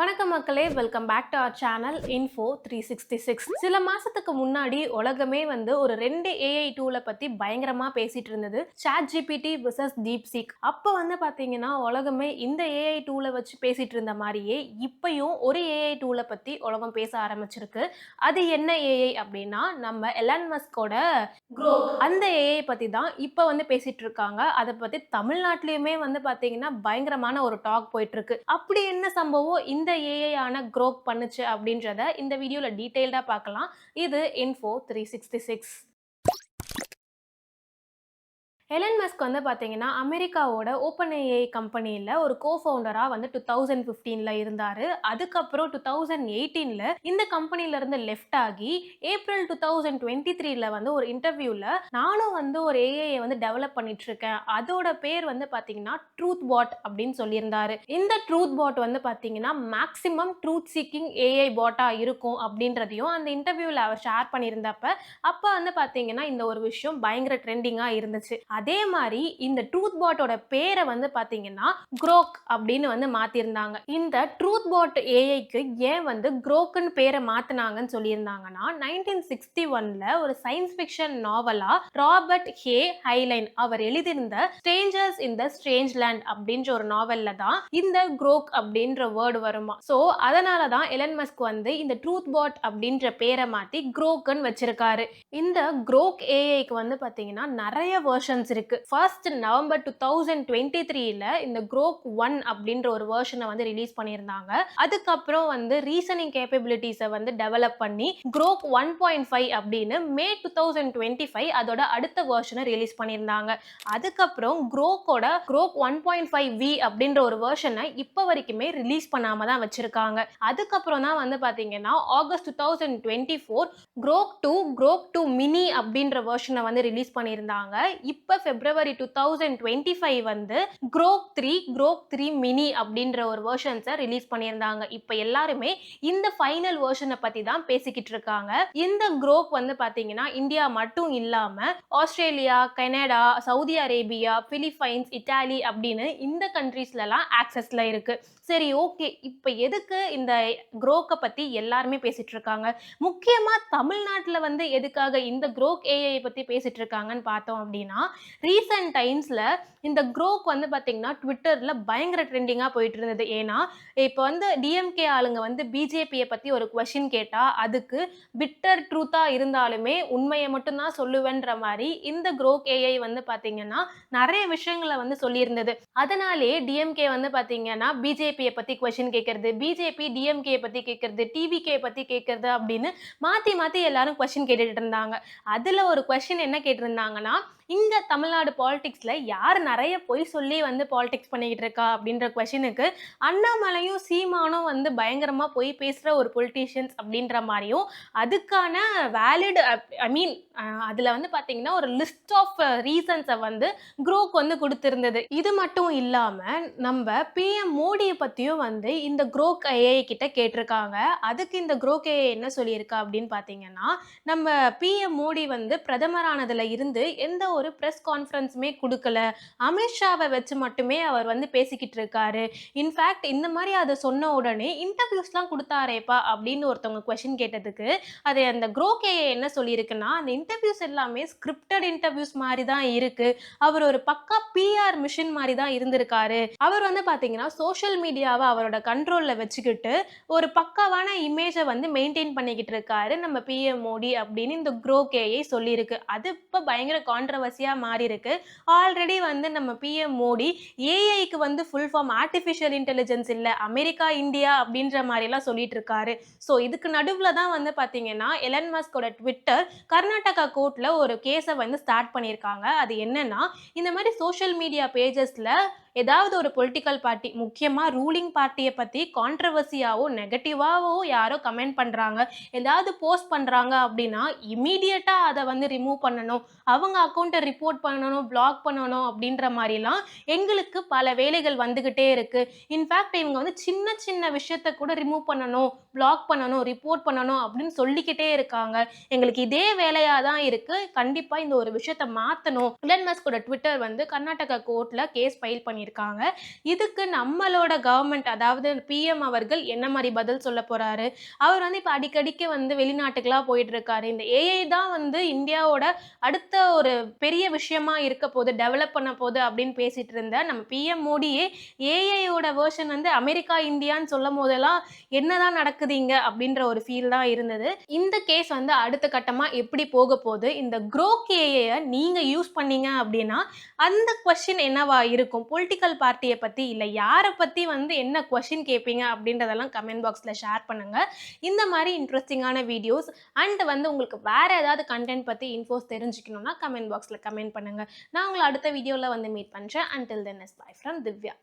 வணக்கம் மக்களே, welcome back to our channel info 366. சில மாசத்துக்கு முன்னாடி உலகமே ஒரு ரெண்டு ஏஐ டூலை பத்தி பயங்கரமா பேசிட்டு இருந்தது. ChatGPT vs DeepSeek. அப்ப பாத்தீங்கன்னா உலகமே இந்த ஏஐ டூலை வச்சு பேசிட்டு இருந்த மாதிரியே இப்பயும் ஒரு ஏஐ டூலை பத்தி உலகம் பேச ஆரம்பிச்சிருக்கு. அது என்ன ஏஐ அப்படின்னா நம்ம எலான் மஸ்கோட Grok. அந்த ஏஐ பத்தி தான் இப்ப பேசிட்டு இருக்காங்க. அதை பத்தி தமிழ்நாட்டிலயுமே பாத்தீங்கன்னா பயங்கரமான ஒரு டாக் போயிட்டு இருக்கு. அப்படி என்ன சம்பவம் இந்த ஏஐ ஆன Grok பண்ணுச்சு அப்படின்றத இந்த வீடியோல டீடைல்டா பார்க்கலாம். இது இன்ஃபோ 366. எலன் மஸ்க் பார்த்தீங்கன்னா அமெரிக்காவோட ஓப்பன் ஏஐ கம்பெனியில் ஒரு கோஃபவுண்டராக 2015ல் இருந்தார். அதுக்கப்புறம் 2018ல் இந்த கம்பெனிலேருந்து லெஃப்ட் ஆகி ஏப்ரல் 2023ல் ஒரு இன்டர்வியூவில் நானும் ஒரு ஏஐயை டெவலப் பண்ணிட்டு இருக்கேன், அதோட பேர் பார்த்தீங்கன்னா ட்ரூத் பாட் அப்படின்னு சொல்லியிருந்தாரு. இந்த ட்ரூத் பாட் பார்த்தீங்கன்னா மேக்ஸிமம் ட்ரூத் சீக்கிங் ஏஐ பாட்டாக இருக்கும் அப்படின்றதையும் அந்த இன்டர்வியூவில் அவர் ஷேர் பண்ணியிருந்தப்ப அப்போ பார்த்தீங்கன்னா இந்த ஒரு விஷயம் பயங்கர ட்ரெண்டிங்காக இருந்துச்சு. அதே மாதிரி இந்த ட்ரூத் பாட்டோட பேரை பாத்தீங்கன்னா Grok அப்படின்னு மாத்திருந்தாங்க. இந்த ட்ரூத் பாட் ஏஐக்கு ஏன் Grokன்னு பேரை மாத்தினாங்கன்னு சொல்லியிருந்தாங்கன்னா 1961ல ஒரு சயின்ஸ் ஃபிக்ஷன் நாவலா ராபர்ட் ஹே ஹைலைன் அவர் எழுதியிருந்த strangers in the strange land அப்படின்ற ஒரு நாவல்ல தான் இந்த Grok அப்படின்ற வேர்டு வருமா. சோ அதனால தான் எலன் மஸ்க் இந்த ட்ரூத் பாட் அப்படின்ற பேரை மாத்தி Grokன்னு வச்சிருக்காரு. இந்த Grok ஏஐக்கு பாத்தீங்கன்னா நிறைய வெர்ஷன்ஸ் இருக்கு. ஃபர்ஸ்ட் நவம்பர் 2023ல இந்த Grok 1 அப்படின்ற ஒரு வெர்ஷனை ரிலீஸ் பண்ணியிருந்தாங்க. அதுக்கப்புறம் ரீசனிங் கேப்பபிலிட்டிஸை டெவலப் பண்ணி Grok 1.5 அப்படின்னு மே 2025 அதோட அடுத்த வெர்ஷனை ரிலீஸ் பண்ணியிருந்தாங்க. அதுக்கப்புறம் Grok 1.5V அப்படின்ற ஒரு வெர்ஷனை இப்போ வரைக்குமே ரிலீஸ் பண்ணாம தான் வச்சிருக்காங்க. அதுக்கப்புறம் தான் பாத்தீங்கன்னா ஆகஸ்ட் 2024 Grok 2 மினி அப்படின்ற வெர்ஷனை ரிலீஸ் பண்ணியிருந்தாங்க. இப்போ பிப்ரவரி 2025 Grok 3 மினி அப்படின்ற ஒரு வெர்ஷன்ஸை ரிலீஸ் பண்ணியிருந்தாங்க. இப்போ எல்லாருமே இந்த ஃபைனல் வெர்ஷனை பத்தி தான் பேசிக்கிட்டு இருக்காங்க. இந்த Grok பாத்தீங்கன்னா இந்தியா மட்டும் இல்லாம Australia, Canada, Saudi Arabia, Philippines, Italy அப்படின்னு இந்த கண்ட்ரீஸ்லாம் ஆக்சஸ்ல இருக்கு. சரி, ஓகே, இப்போ எதுக்கு இந்த Grok பத்தி எல்லாருமே பேசிட்டு இருக்காங்க? முக்கியமா தமிழ்நாட்டில் எதுக்காக இந்த Grok ஏஐ பத்தி பேசிட்டு இருக்காங்கன்னு பார்த்தோம் அப்படின்னா ரீசன்ட் டைம்ஸ்ல இந்த Grok பாத்தீங்கன்னா ட்விட்டர்ல பயங்கர ட்ரெண்டிங்கா போயிட்டு இருந்தது. ஏன்னா இப்போ டிஎம்கே ஆளுங்க பிஜேபியை பத்தி ஒரு கொஸ்டின் கேட்டா அதுக்கு பிட்டர் ட்ரூத்தா இருந்தாலுமே உண்மையை மட்டும்தான் சொல்லுவேன்ற மாதிரி இந்த Grok ஏஐ பாத்தீங்கன்னா நிறைய விஷயங்களை சொல்லியிருந்தது. அதனாலே டிஎம்கே பாத்தீங்கன்னா பிஜேபியை பத்தி கொஸ்டின் கேட்கறது, பிஜேபி டிஎம்கே பத்தி கேட்கறது, டிவிகே பத்தி கேட்கறது அப்படின்னு மாத்தி மாத்தி எல்லாரும் கொஸ்டின் கேட்டுட்டு இருந்தாங்க. அதுல ஒரு கொஸ்டின் என்ன கேட்டிருந்தாங்கன்னா, இங்க தமிழ்நாடு பாலிடிக்ஸ்ல யார் நிறைய பொய் சொல்லி பாலிடிக்ஸ் பண்ணிக்கிட்டு இருக்கா அப்படின்ற கொஸ்டினுக்கு அண்ணாமலையும் சீமானும் பயங்கரமா பொய் பேசுற ஒரு பொலிட்டீஷியன்ஸ் அப்படின்ற மாதிரியும் அதுக்கான வேலிட் அதுல பாத்தீங்கன்னா ஒரு லிஸ்ட் ஆஃப் ரீசன்ஸை Grok கொடுத்திருந்தது. இது மட்டும் இல்லாம நம்ம பிஎம் மோடியை பத்தியும் இந்த Grok ஏஐ கிட்ட கேட்டிருக்காங்க. அதுக்கு இந்த Grok ஏஐ என்ன சொல்லியிருக்கா அப்படின்னு பாத்தீங்கன்னா, நம்ம பிஎம் மோடி பிரதமரானதுல இருந்து எந்த ஒரு பிரஸ் கான்ஃபரன்ஸுமே கொடுக்கல, அமித்ஷாவை வச்சு மட்டுமே அவர் பேசிக்கிட்டு இருக்காரு. இன்ஃபேக்ட் இந்த மாதிரி அதை சொன்ன உடனே இன்டர்வியூஸ்லாம் கொடுத்தாரேப்பா அப்படின்னு ஒருத்தவங்க கொஸ்டின் கேட்டதுக்கு அதை அந்த Grok ஏஐ என்ன சொல்லியிருக்குன்னா, அந்த இன்டர்வியூஸ் எல்லாமே ஸ்கிரிப்டட் இன்டர்வியூஸ் மாதிரி தான் இருக்கு, அவர் ஒரு பக்கா பிஆர் மிஷின் மாதிரி தான் இருந்திருக்காரு, அவர் பாத்தீங்கன்னா சோஷியல் மீடியாவை அவரோட கண்ட்ரோல்ல வச்சுக்கிட்டு ஒரு பக்காவான இமேஜை மெயின்டைன் பண்ணிக்கிட்டு இருக்காரு நம்ம பிஎம் மோடி அப்படின்னு இந்த Grok ஏஐ சொல்லியிருக்கு. அது இப்போ பயங்கர கான்ட்ரவர்சியா மாறி இருக்கு. ஆல்ரெடி நம்ம பிஎம் மோடி ஏஐக்கு ஃபுல் ஃபார்ம் ஆர்டிஃபிஷியல் இன்டெலிஜென்ஸ் இல்ல, அமெரிக்கா இந்தியா அப்படின்ற மாதிரி எல்லாம் சொல்லிட்டு இருக்காரு. ஸோ இதுக்கு நடுவில் தான் பாத்தீங்கன்னா எலன் மஸ்கோட ட்விட்டர் கர்நாடகா கோர்ட்ல ஒரு கேஸை ஸ்டார்ட் பண்ணியிருக்காங்க. அது என்னன்னா, இந்த மாதிரி சோஷியல் மீடியா பேஜஸ்ல ஏதாவது ஒரு பொலிட்டிக்கல் பார்ட்டி, முக்கியமா ரூலிங் பார்ட்டியை பத்தி கான்ட்ரவர்சியாவோ நெகட்டிவாவோ யாரோ கமெண்ட் பண்றாங்க, ஏதாவது போஸ்ட் பண்றாங்க அப்படின்னா இமீடியட்டா அதை ரிமூவ் பண்ணணும், அவங்க அக்கௌண்ட்டை ட்விட்டர் ரிப்போர்ட் பண்ணணும், பிளாக் பண்ணணும் அப்படின்ற மாதிரிலாம் எங்களுக்கு பல வேலைகள் வந்துகிட்டே இருக்கு. இன்ஃபேக்ட் இவங்க வந்து சின்ன சின்ன விஷயத்த கூட ரிமூவ் பண்ணணும், பிளாக் பண்ணணும், ரிப்போர்ட் பண்ணணும் அப்படின்னு சொல்லிக்கிட்டே இருக்காங்க. எங்களுக்கு இதே வேலையா தான் இருக்கு. கண்டிப்பா இந்த ஒரு விஷயத்த மாத்தணும். எலன் மஸ்கோட ட்விட்டர் வந்து கர்நாடகா கோர்ட்ல கேஸ் ஃபைல் பண்ணியிருக்காங்க. இதுக்கு நம்மளோட கவர்மெண்ட் அதாவது பிஎம் அவர்கள் என்ன மாதிரி பதில் சொல்ல போறாரு? அவர் வந்து இப்ப அடிக்கடிக்கு வந்து வெளிநாட்டுக்கெல்லாம் போயிட்டு இருக்காரு. இந்த ஏஐ தான் வந்து இந்தியாவோட அடுத்த ஒரு பெரிய விஷயமா இருக்க போது, டெவலப் பண்ண போது அப்படின்னு பேசிட்டு இருந்த நம்ம பிஎம் மோடியே ஏஐயோட வெர்ஷன் வந்து அமெரிக்கா, இந்தியான்னு சொல்லும் போதெல்லாம் என்னதான் நடக்குது இங்க அப்படின்ற ஒரு ஃபீல் தான் இருந்தது. இந்த கேஸ் வந்து அடுத்த கட்டமா எப்படி போக போகுது? இந்த க்ரோக் ஏஐய நீங்க யூஸ் பண்ணீங்க அப்படின்னா, அந்த கொஸ்டின் என்னவா இருக்கும்? பொலிட்டிக்கல் பார்ட்டிய பத்தி, இல்ல யார பத்தி வந்து என்ன கொஸ்டின் கேட்பீங்க அப்படின்றதெல்லாம் கமெண்ட் பாக்ஸ்ல ஷேர் பண்ணுங்க. இந்த மாதிரி இன்ட்ரெஸ்டிங்கான வீடியோஸ் அண்ட் வந்து உங்களுக்கு வேற ஏதாவது கண்டென்ட் பத்தி இன்ஃபோஸ் தெரிஞ்சுக்கணும்னா கமெண்ட் பாக்ஸ்ல கமெண்ட் பண்ணுங்க. நான் உங்கள அடுத்த வீடியோல வந்து மீட் பண்றேன். Until then is by from Divya.